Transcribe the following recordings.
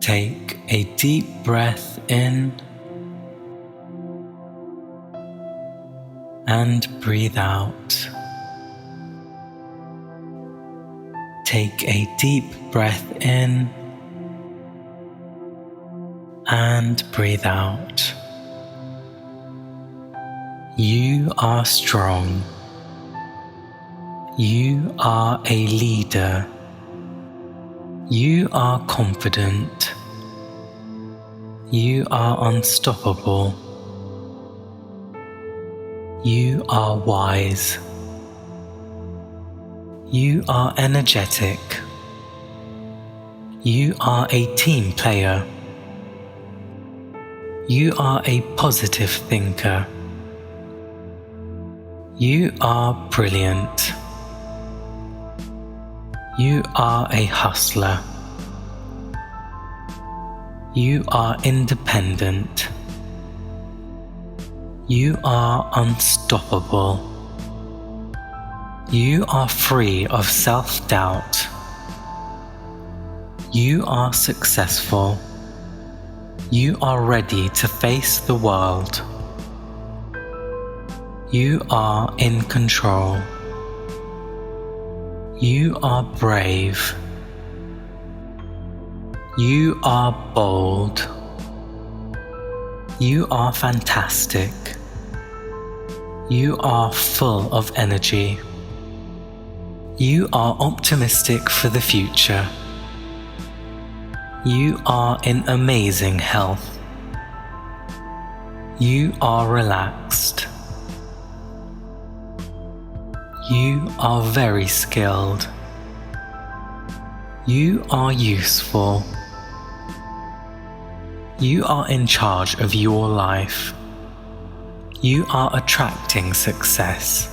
Take a deep breath in and breathe out. Take a deep breath in and breathe out. You are strong. You are a leader. You are confident. You are unstoppable. You are wise. You are energetic. You are a team player. You are a positive thinker. You are brilliant. You are a hustler. You are independent. You are unstoppable. You are free of self-doubt. You are successful. You are ready to face the world. You are in control. You are brave. You are bold. You are fantastic. You are full of energy. You are optimistic for the future. You are in amazing health. You are relaxed. You are very skilled. You are useful. You are in charge of your life. You are attracting success.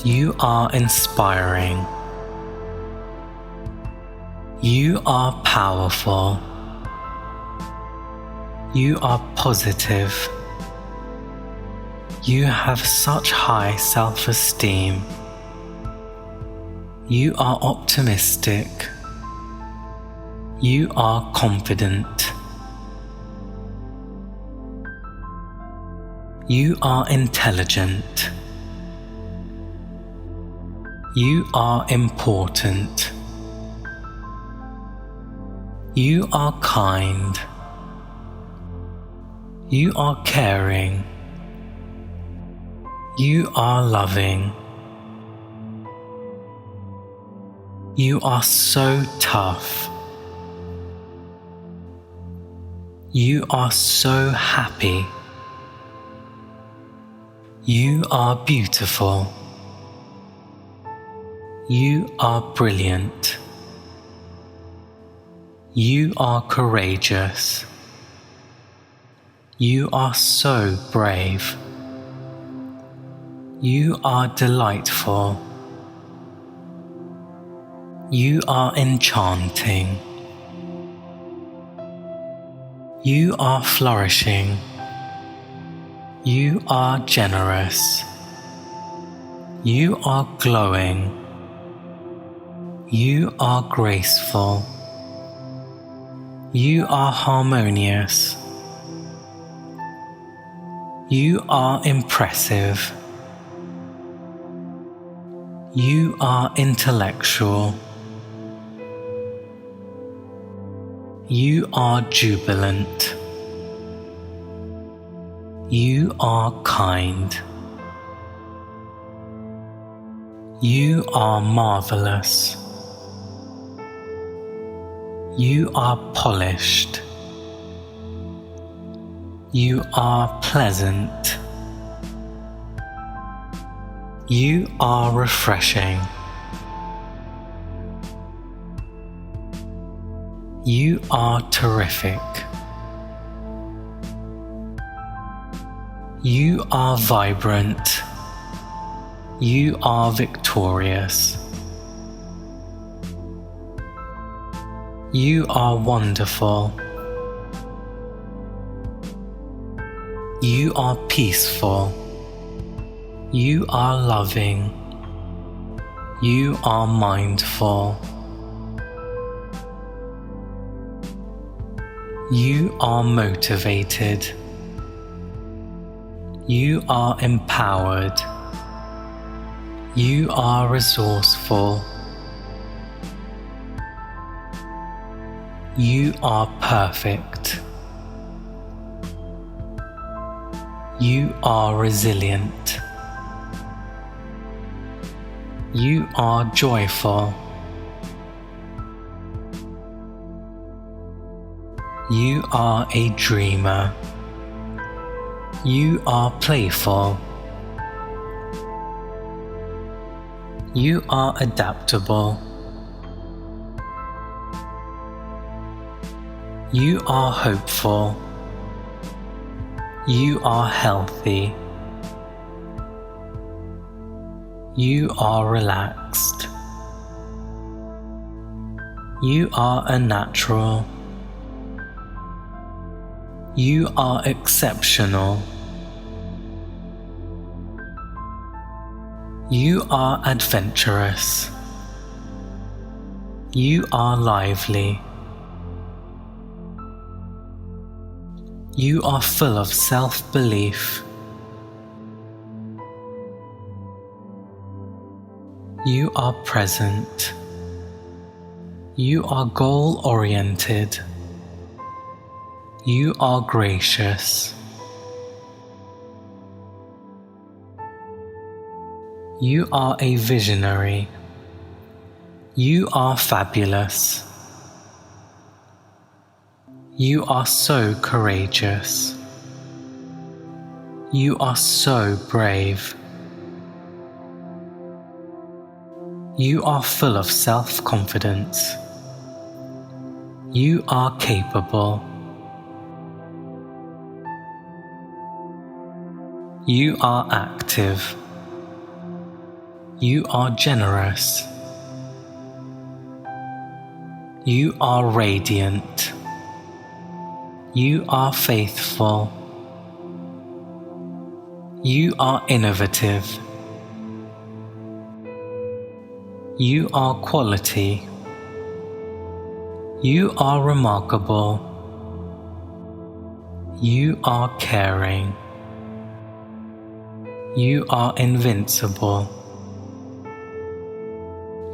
You are inspiring. You are powerful. You are positive. You have such high self-esteem. You are optimistic. You are confident. You are intelligent. You are important. You are kind. You are caring. You are loving. You are so tough. You are so happy. You are beautiful. You are brilliant. You are courageous. You are so brave. You are delightful. You are enchanting. You are flourishing. You are generous. You are glowing. You are graceful. You are harmonious. You are impressive. You are intellectual. You are jubilant. You are kind. You are marvelous. You are polished. You are pleasant. You are refreshing. You are terrific. You are vibrant. You are victorious. You are wonderful. You are peaceful. You are loving. You are mindful. You are motivated. You are empowered. You are resourceful. You are perfect. You are resilient. You are joyful. You are a dreamer. You are playful. You are adaptable. You are hopeful. You are healthy. You are relaxed. You are a natural. You are exceptional. You are adventurous. You are lively. You are full of self-belief. You are present. You are goal-oriented. You are gracious. You are a visionary. You are fabulous. You are so courageous. You are so brave. You are full of self-confidence. You are capable. You are active. You are generous. You are radiant. You are faithful. You are innovative. You are quality. You are remarkable. You are caring. You are invincible.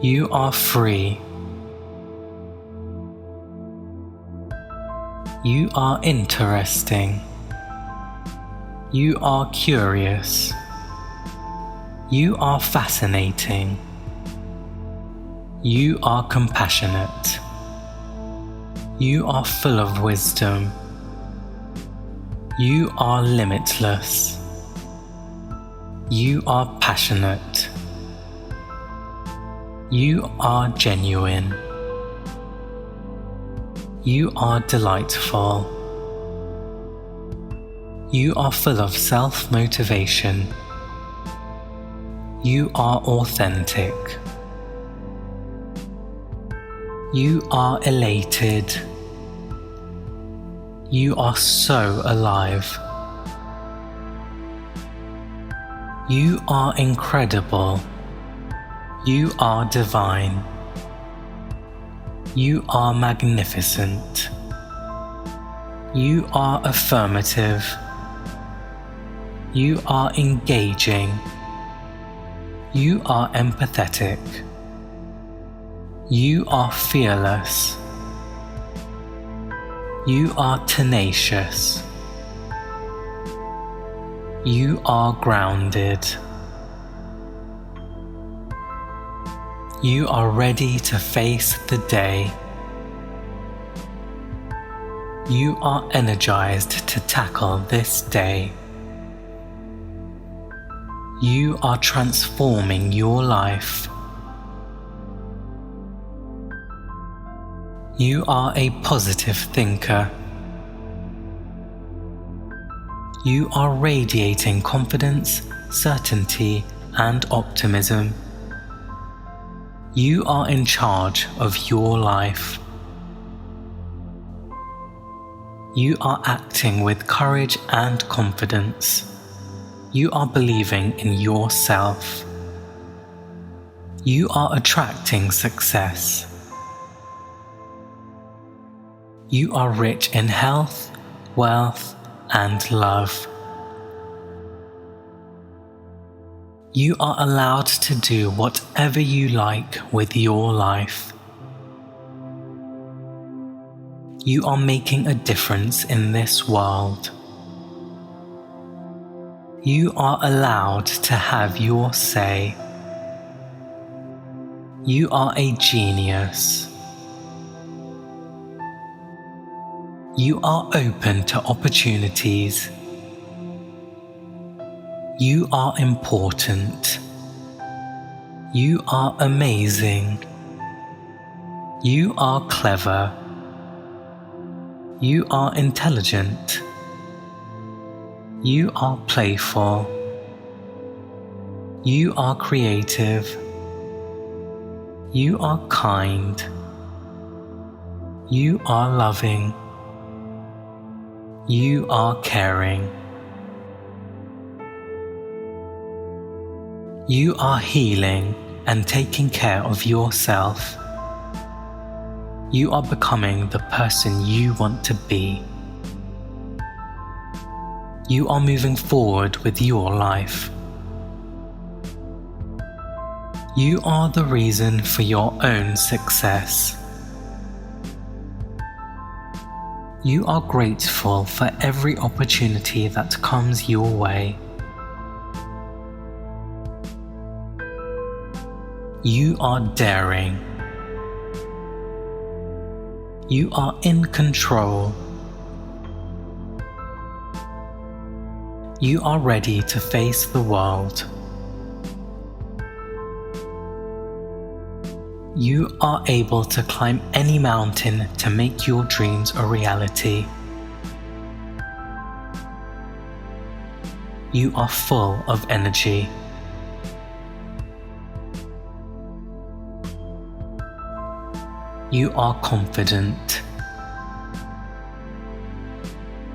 You are free. You are interesting. You are curious. You are fascinating. You are compassionate. You are full of wisdom. You are limitless. You are passionate. You are genuine. You are delightful. You are full of self-motivation. You are authentic. You are elated. You are so alive. You are incredible. You are divine. You are magnificent. You are affirmative. You are engaging. You are empathetic. You are fearless. You are tenacious. You are grounded. You are ready to face the day. You are energized to tackle this day. You are transforming your life. You are a positive thinker. You are radiating confidence, certainty, and optimism. You are in charge of your life. You are acting with courage and confidence. You are believing in yourself. You are attracting success. You are rich in health, wealth, and love. You are allowed to do whatever you like with your life. You are making a difference in this world. You are allowed to have your say. You are a genius. You are open to opportunities. You are important. You are amazing. You are clever. You are intelligent. You are playful. You are creative. You are kind. You are loving. You are caring. You are healing and taking care of yourself. You are becoming the person you want to be. You are moving forward with your life. You are the reason for your own success. You are grateful for every opportunity that comes your way. You are daring. You are in control. You are ready to face the world. You are able to climb any mountain to make your dreams a reality. You are full of energy. You are confident.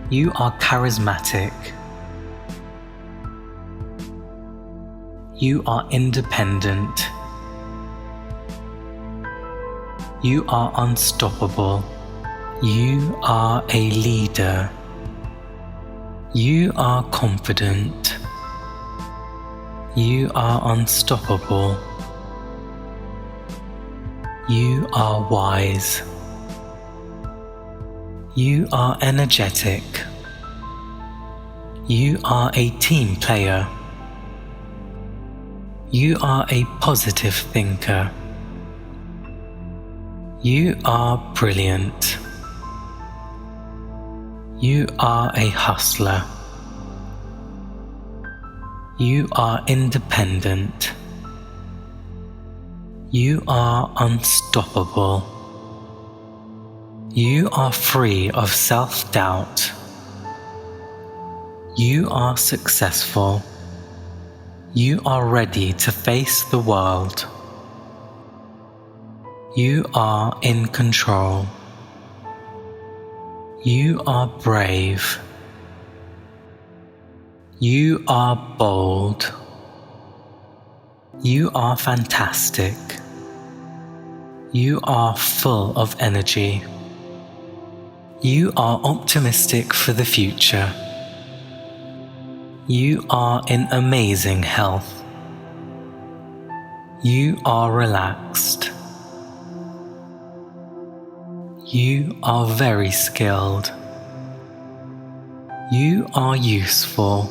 You are charismatic. You are independent. You are unstoppable. You are a leader. You are confident. You are unstoppable. You are wise. You are energetic. You are a team player. You are a positive thinker. You are brilliant. You are a hustler. You are independent. You are unstoppable. You are free of self-doubt. You are successful. You are ready to face the world. You are in control. You are brave. You are bold. You are fantastic. You are full of energy. You are optimistic for the future. You are in amazing health. You are relaxed. You are very skilled. You are useful.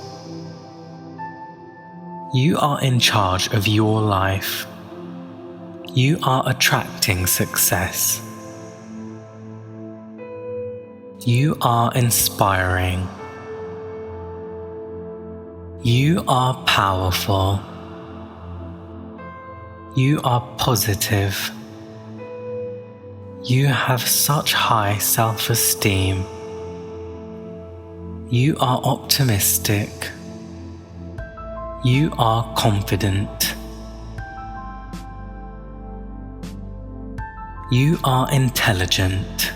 You are in charge of your life. You are attracting success. You are inspiring. You are powerful. You are positive. You have such high self-esteem. You are optimistic. You are confident. You are intelligent.